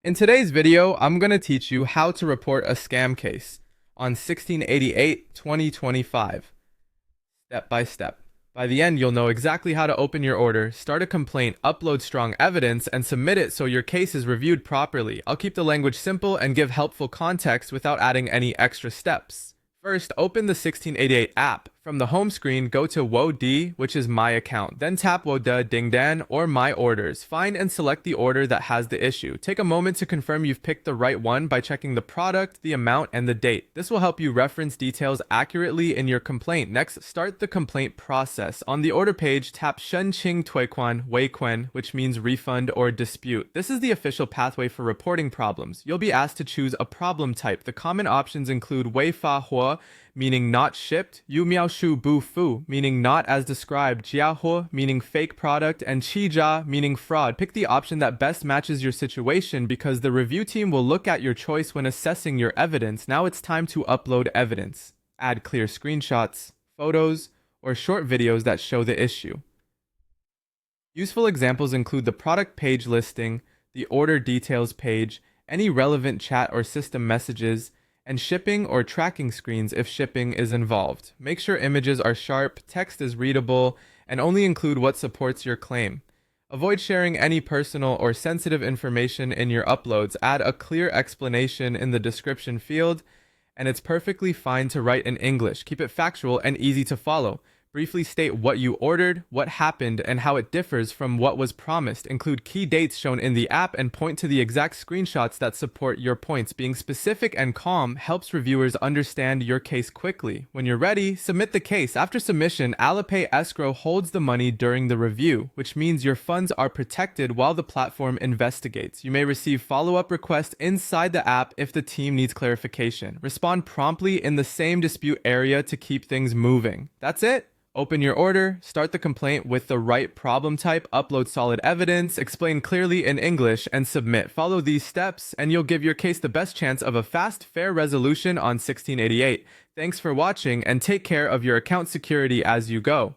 In today's video, I'm going to teach you how to report a scam case on 1688-2025, step by step. By the end, you'll know exactly how to open your order, start a complaint, upload strong evidence, and submit it so your case is reviewed properly. I'll keep the language simple and give helpful context without adding any extra steps. First, open the 1688 app. From the home screen, go to WOD, which is My Account. Then tap WODA Dingdan or My Orders. Find and select the order that has the issue. Take a moment to confirm you've picked the right one by checking the product, the amount, and the date. This will help you reference details accurately in your complaint. Next, start the complaint process. On the order page, tap Shenqing Tuiquan Weiquan, which means refund or dispute. This is the official pathway for reporting problems. You'll be asked to choose a problem type. The common options include Weifa Hua, meaning not shipped, Yu Miao Shu Bu Fu, meaning not as described, Jia He, meaning fake product, and Qi Jia, meaning fraud. Pick the option that best matches your situation because the review team will look at your choice when assessing your evidence. Now it's time to upload evidence. Add clear screenshots, photos, or short videos that show the issue. Useful examples include the product page listing, the order details page, any relevant chat or system messages, and shipping or tracking screens if shipping is involved. Make sure images are sharp, text is readable, and only include what supports your claim. Avoid sharing any personal or sensitive information in your uploads. Add a clear explanation in the description field, and it's perfectly fine to write in English. Keep it factual and easy to follow. Briefly state what you ordered, what happened, and how it differs from what was promised. Include key dates shown in the app and point to the exact screenshots that support your points. Being specific and calm helps reviewers understand your case quickly. When you're ready, submit the case. After submission, Alipay escrow holds the money during the review, which means your funds are protected while the platform investigates. You may receive follow-up requests inside the app if the team needs clarification. Respond promptly in the same dispute area to keep things moving. That's it. Open your order, start the complaint with the right problem type, upload solid evidence, explain clearly in English, and submit. Follow these steps, and you'll give your case the best chance of a fast, fair resolution on 1688. Thanks for watching, and take care of your account security as you go.